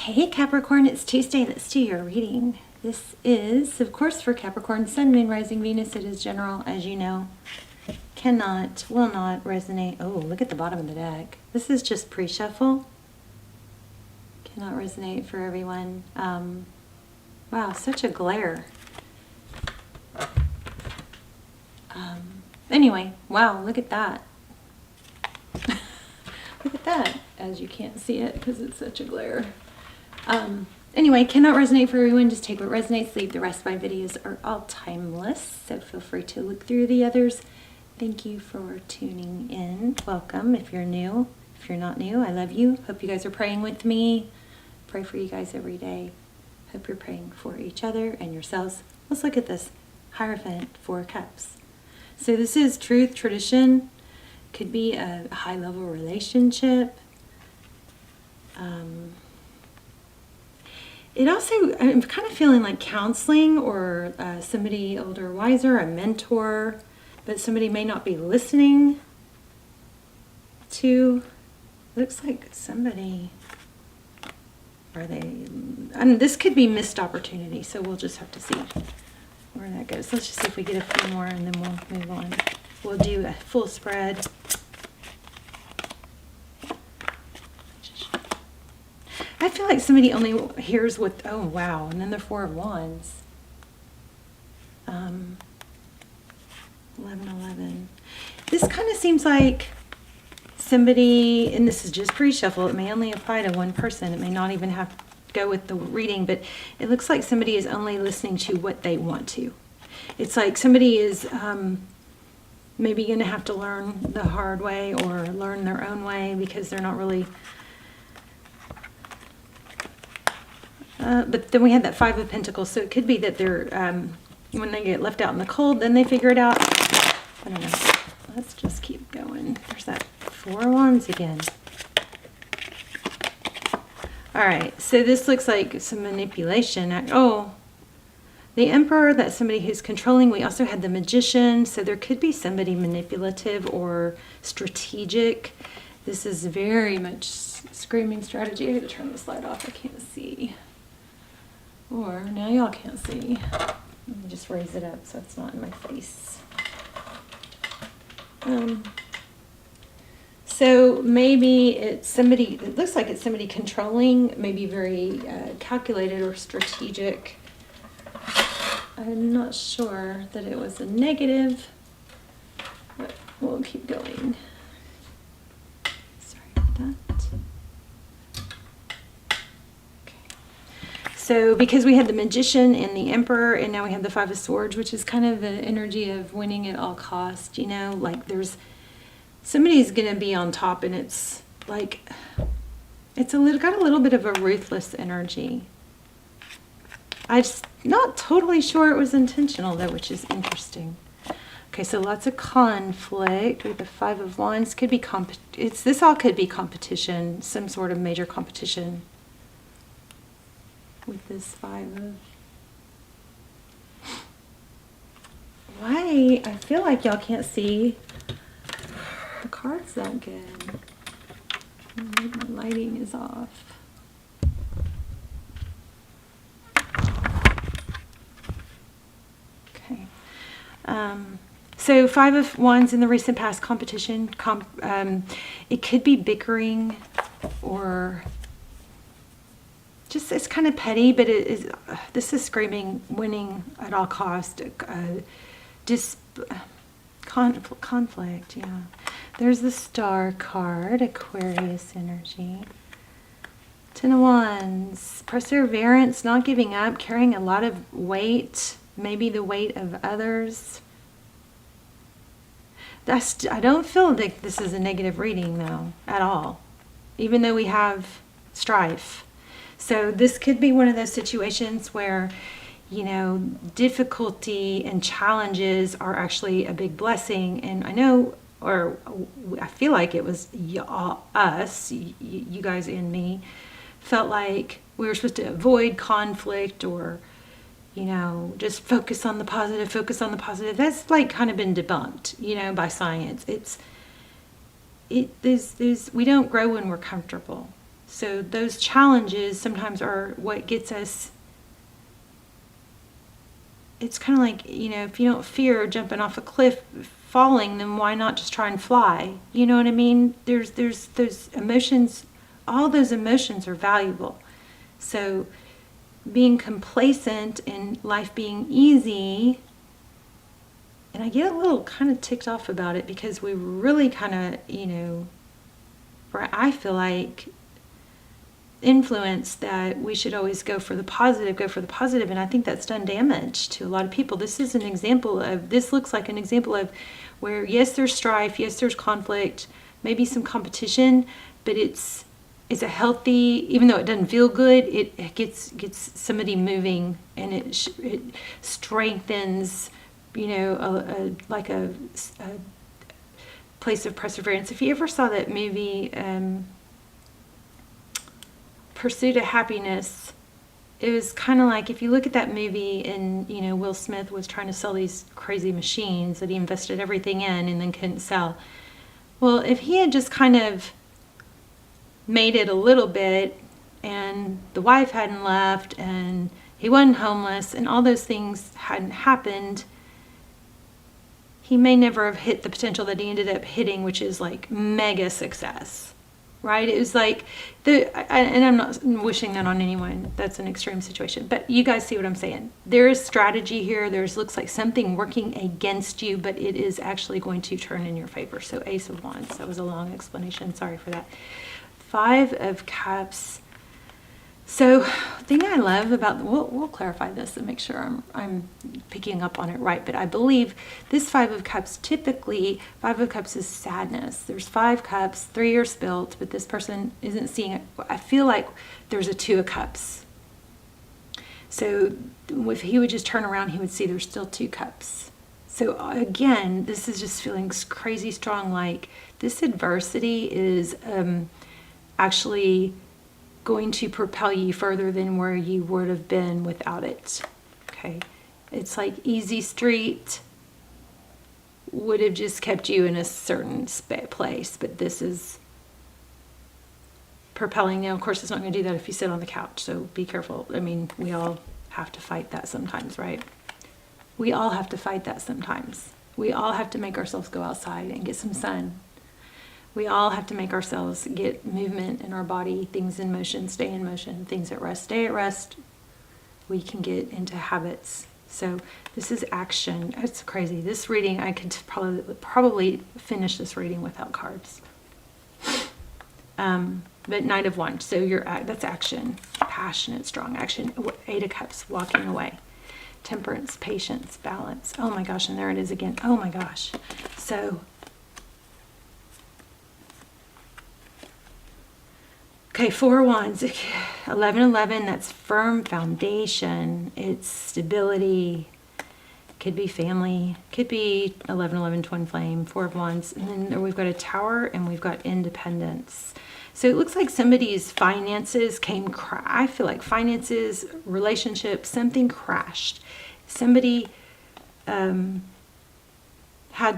Hey Capricorn, it's Tuesday. Let's do your reading. This is, of course, for Capricorn, Sun, Moon, Rising, Venus. It is general, as you know. Cannot, will not resonate. Oh, look at the bottom of the deck. This is just pre-shuffle. Cannot resonate for everyone. Wow, such a glare. Anyway, wow, look at that. Look at that, as you can't see it because it's such a glare. Anyway, cannot resonate for everyone. Just take what resonates, leave the rest. My videos are all timeless, so feel free to look through the others. Thank you for tuning in. Welcome if you're new. If you're not new, I love you. Hope you guys are praying with me. Pray for you guys every day. Hope you're praying for each other and yourselves. Let's look at this Hierophant, 4 Cups. So this is truth, tradition. Could be a high-level relationship. It also, I'm kind of feeling like counseling or somebody older, wiser, a mentor, but somebody may not be listening to. Looks like somebody, this could be missed opportunity, so we'll just have to see where that goes. Let's just see if we get a few more and then we'll move on. We'll do a full spread. I feel like somebody only hears what, oh wow, and then the 4 of Wands. 11. This kind of seems like somebody, and this is just pre-shuffle, it may only apply to one person, it may not even have to go with the reading, but it looks like somebody is only listening to what they want to. It's like somebody is maybe going to have to learn the hard way or learn their own way because they're not really... but then we had that 5 of Pentacles, so it could be that they're, when they get left out in the cold, then they figure it out. I don't know. Let's just keep going. There's that 4 of Wands again. All right, so this looks like some manipulation. Oh, the Emperor, that's somebody who's controlling. We also had the Magician, so there could be somebody manipulative or strategic. This is very much screaming strategy. I had to turn the slide off. I can't see. Or, now y'all can't see. Let me just raise it up so it's not in my face. So maybe it's somebody, it looks like it's somebody controlling, maybe very calculated or strategic. I'm not sure that it was a negative, but we'll keep going. Sorry about that. So because we had the Magician and the Emperor, and now we have the 5 of Swords, which is kind of the energy of winning at all costs, you know, like there's, somebody's going to be on top, and it's like, it's got a little bit of a ruthless energy. I'm not totally sure it was intentional though, which is interesting. Okay, so lots of conflict with the 5 of Wands. Could be this all could be competition, some sort of major competition. With this 5 of... Why? I feel like y'all can't see the cards that good. Maybe my lighting is off. Okay. So 5 of Wands in the recent past, competition. It could be bickering or... just, it's kind of petty, but it is, this is screaming winning at all cost, conflict, yeah. There's the Star card, Aquarius energy. 10 of Wands, perseverance, not giving up, carrying a lot of weight, maybe the weight of others. I don't feel like this is a negative reading though, at all, even though we have strife. So this could be one of those situations where, you know, difficulty and challenges are actually a big blessing. And I know, or I feel like it was us, you guys and me, felt like we were supposed to avoid conflict or, you know, just focus on the positive, focus on the positive. That's like kind of been debunked, you know, by science. We don't grow when we're comfortable. So those challenges sometimes are what gets us. It's kind of like, you know, if you don't fear jumping off a cliff, falling, then why not just try and fly? You know what I mean? There's those emotions, all those emotions are valuable. So being complacent and life being easy, and I get a little kind of ticked off about it because we really kind of, you know, I feel like influence that we should always go for the positive, and I think that's done damage to a lot of people. This is an example of, this looks like an example of where, yes, there's strife, yes, there's conflict, maybe some competition, but it's a healthy, even though it doesn't feel good, it gets somebody moving, and it strengthens, you know, like a place of perseverance. If you ever saw that movie, Pursuit of Happiness, it was kind of like, if you look at that movie, and, you know, Will Smith was trying to sell these crazy machines that he invested everything in and then couldn't sell. Well, if he had just kind of made it a little bit, and the wife hadn't left, and he wasn't homeless, and all those things hadn't happened, he may never have hit the potential that he ended up hitting, which is like mega success, right? It was like, and I'm not wishing that on anyone. That's an extreme situation. But you guys see what I'm saying. There is strategy here. Looks like something working against you, but it is actually going to turn in your favor. So Ace of Wands. That was a long explanation. Sorry for that. 5 of Cups. So the thing I love about, we'll clarify this and make sure I'm picking up on it right, but I believe this 5 of Cups, typically 5 of Cups is sadness. There's 5 cups, 3 are spilt, but this person isn't seeing it. I feel like there's a 2 of Cups. So if he would just turn around, he would see there's still 2 cups. So again, this is just feeling crazy strong, like this adversity is actually going to propel you further than where you would have been without it. Okay, it's like easy street would have just kept you in a certain place, but this is propelling. Now, of course, it's not going to do that if you sit on the couch, so be careful. I mean, we all have to fight that sometimes, right? We all have to fight that sometimes. We all have to make ourselves go outside and get some sun. We all have to make ourselves get movement in our body, things in motion, stay in motion, things at rest, stay at rest. We can get into habits. So this is action. It's crazy. This reading, I could probably finish this reading without cards. But Knight of Wands, so that's action, passionate, strong action. 8 of Cups, walking away. Temperance, patience, balance. Oh my gosh, and there it is again. Oh my gosh. So okay, 4 of Wands, 11, that's firm foundation. It's stability. Could be family. Could be 11, twin flame, 4 of Wands. And then we've got a Tower, and we've got independence. So it looks like somebody's finances I feel like finances, relationships, something crashed. Somebody had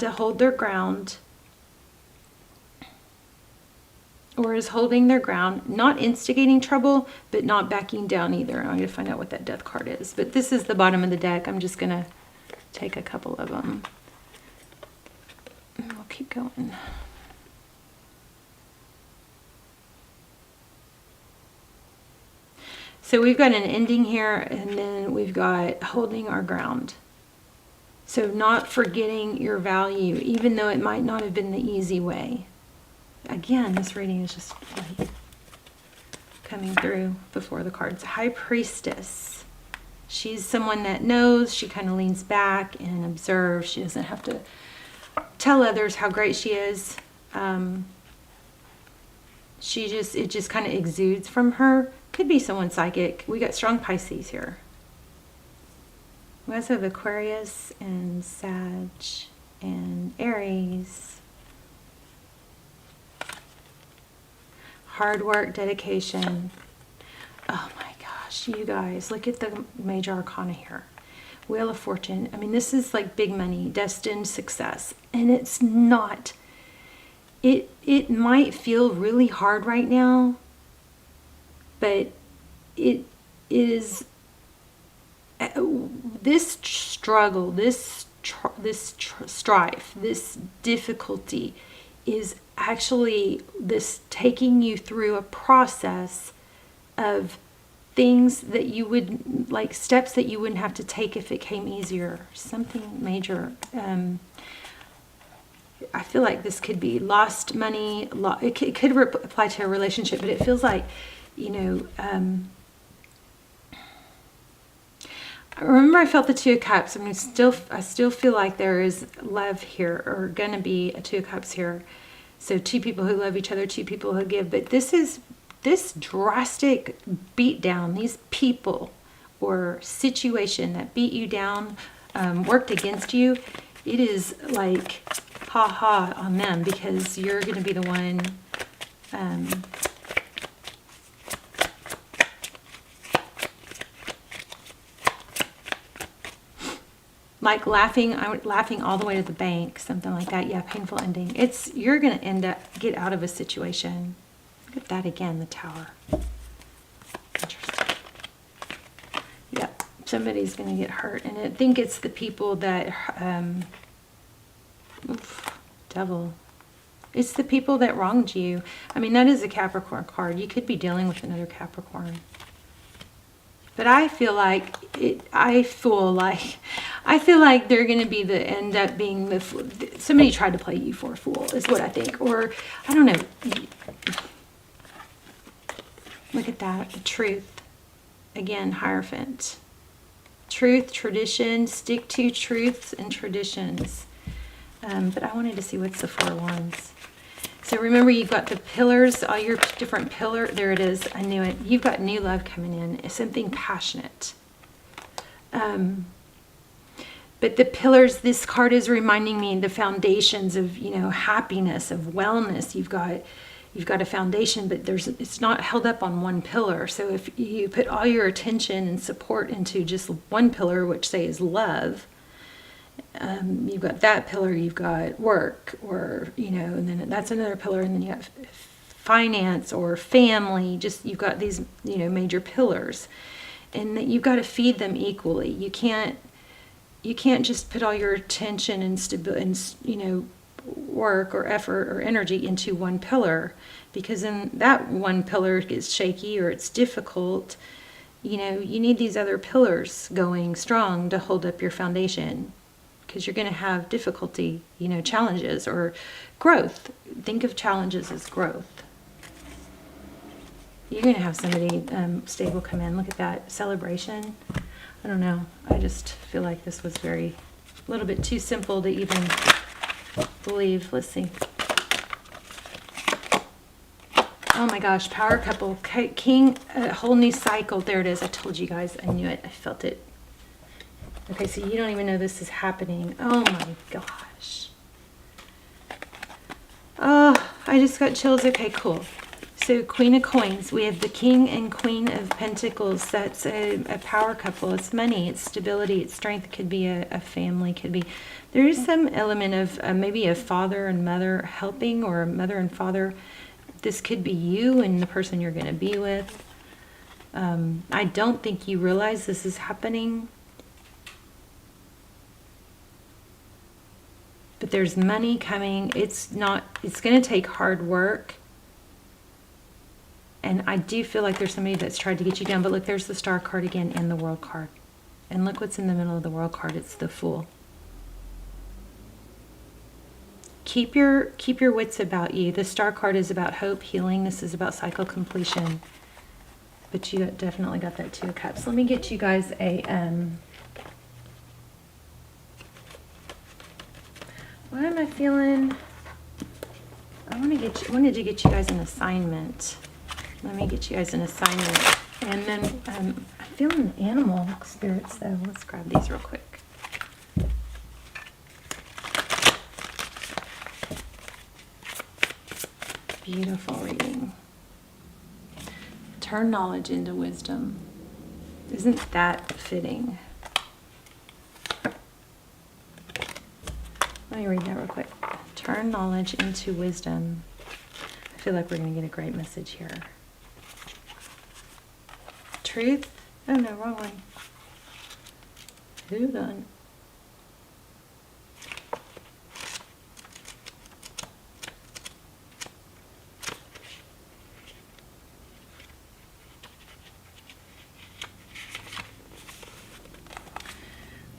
to hold their ground, or is holding their ground, not instigating trouble, but not backing down either. I'm going to find out what that Death card is. But this is the bottom of the deck. I'm just going to take a couple of them. And we'll keep going. So we've got an ending here, and then we've got holding our ground. So not forgetting your value, even though it might not have been the easy way. Again, this reading is just like coming through before the cards. High Priestess. She's someone that knows. She kind of leans back and observes. She doesn't have to tell others how great she is. It just kind of exudes from her. Could be someone psychic. We got strong Pisces here. We also have Aquarius and Sag and Aries. Hard work, dedication. Oh my gosh, you guys, look at the major arcana here. Wheel of Fortune. I mean, this is like big money, destined success. And it's not. It might feel really hard right now, but it is this struggle, this strife, this difficulty is actually this taking you through a process of things that you would, like steps that you wouldn't have to take if it came easier. Something major. I feel like this could be lost money. It could apply to a relationship, but it feels like, you know, remember I felt the Two of Cups. I mean, I still feel like there is love here, or going to be a Two of Cups here. So two people who love each other, two people who give. But this drastic beat down, these people or situation that beat you down, worked against you, it is like ha ha on them, because you're going to be the one like laughing all the way to the bank, something like that. Yeah, painful ending. You're going to get out of a situation. Look at that again, the Tower. Interesting. Yep, somebody's going to get hurt. And I think it's the people that, Devil. It's the people that wronged you. I mean, that is a Capricorn card. You could be dealing with another Capricorn. But I feel like they're going to be end up being somebody tried to play you for a fool, is what I think. Or, I don't know. Look at that. The Truth. Again, Hierophant. Truth, tradition, stick to truths and traditions. But I wanted to see what's the Four of Wands. So remember, you've got the pillars, all your different pillars. There it is. I knew it. You've got new love coming in. It's something passionate. But the pillars, this card is reminding me the foundations of, you know, happiness, of wellness. You've got a foundation, but it's not held up on one pillar. So if you put all your attention and support into just one pillar, which say is love, you've got that pillar, you've got work, or, you know, and then that's another pillar, and then you have finance or family. Just, you've got these, you know, major pillars, and that you've got to feed them equally. You can't just put all your attention and you know, work or effort or energy into one pillar, because then that one pillar gets shaky or it's difficult. You know, you need these other pillars going strong to hold up your foundation, because you're going to have difficulty, you know, challenges or growth. Think of challenges as growth. You're going to have somebody stable come in. Look at that. Celebration. I don't know. I just feel like this was a little bit too simple to even believe. Let's see. Oh my gosh. Power couple. King. A whole new cycle. There it is. I told you guys. I knew it. I felt it. Okay, so you don't even know this is happening. Oh my gosh. Oh, I just got chills. Okay, cool. So Queen of Coins. We have the King and Queen of Pentacles. That's a power couple. It's money. It's stability. It's strength. It could be a family. Could be. There is some element of maybe a father and mother helping, or a mother and father. This could be you and the person you're going to be with. I don't think you realize this is happening. But there's money coming. It's going to take hard work. And I do feel like there's somebody that's tried to get you down. But look, there's the Star card again and the World card. And look what's in the middle of the World card. It's the Fool. Keep your wits about you. The Star card is about hope, healing. This is about cycle completion. But you definitely got that Two of Cups. Let me get you guys a... What am I feeling? I wanted to get you guys an assignment. Let me get you guys an assignment. And then I'm feeling animal spirits though. Let's grab these real quick. Beautiful reading. Turn knowledge into wisdom. Isn't that fitting? Let me read that real quick. Turn knowledge into wisdom. I feel like we're going to get a great message here. truth. Oh no, wrong one. Hold on.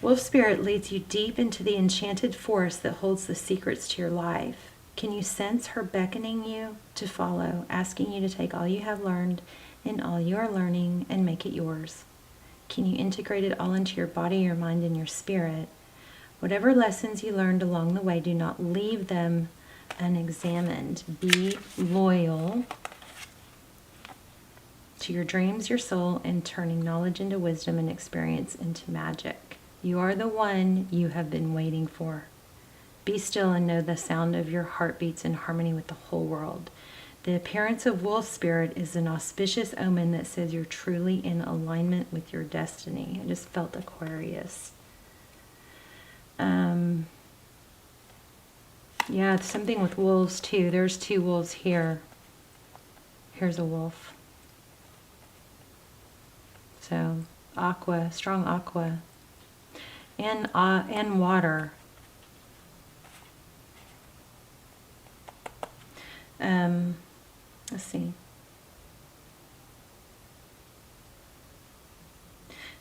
Wolf Spirit leads you deep into the enchanted forest that holds the secrets to your life. Can you sense her beckoning you to follow, asking you to take all you have learned and all you are learning and make it yours? Can you integrate it all into your body, your mind, and your spirit? Whatever lessons you learned along the way, do not leave them unexamined. Be loyal to your dreams, your soul, and turning knowledge into wisdom and experience into magic. You are the one you have been waiting for. Be still and know the sound of your heartbeats in harmony with the whole world. The appearance of wolf spirit is an auspicious omen that says you're truly in alignment with your destiny. I just felt Aquarius. Yeah, it's something with wolves too. There's 2 wolves here. Here's a wolf. So, aqua, strong aqua. And water. Let's see.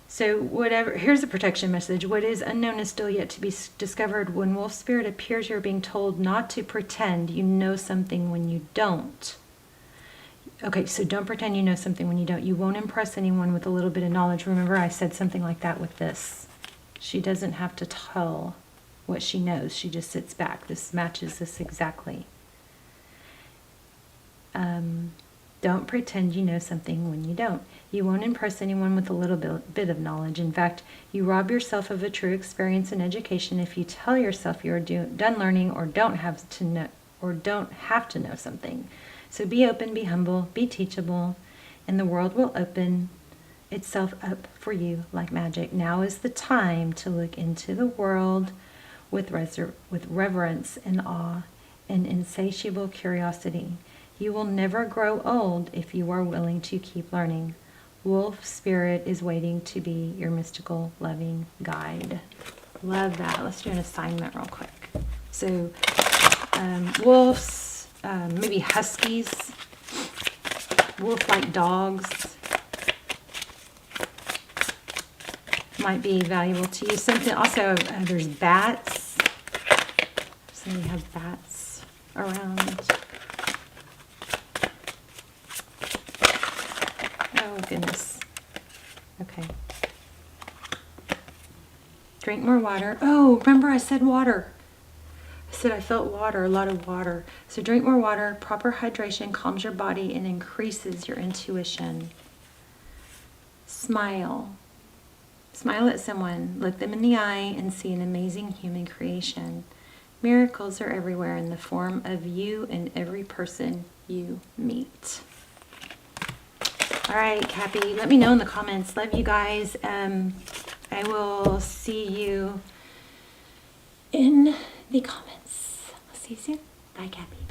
So whatever, here's a protection message. What is unknown is still yet to be discovered. When wolf spirit appears, you're being told not to pretend you know something when you don't. Okay, so don't pretend you know something when you don't. You won't impress anyone with a little bit of knowledge. Remember, I said something like that with this. She doesn't have to tell what she knows. She just sits back. This matches this exactly. Don't pretend you know something when you don't. You won't impress anyone with a little bit of knowledge. In fact, you rob yourself of a true experience and education if you tell yourself you're done learning or don't have to know something. So be open, be humble, be teachable, and the world will open itself up for you like magic. Now is the time to look into the world with reverence and awe and insatiable curiosity. You will never grow old if you are willing to keep learning. Wolf Spirit is waiting to be your mystical, loving guide. Love that. Let's do an assignment real quick. So, wolves, maybe huskies, wolf-like dogs might be valuable to you. Something also, there's bats. So we have bats around. Oh, goodness. Okay. Drink more water. Oh, remember I said water. I said I felt water, a lot of water. So drink more water. Proper hydration calms your body and increases your intuition. Smile. Smile at someone. Look them in the eye and see an amazing human creation. Miracles are everywhere in the form of you and every person you meet. All right, Cappy, let me know in the comments. Love you guys. I will see you in the comments. I'll see you soon. Bye, Cappy.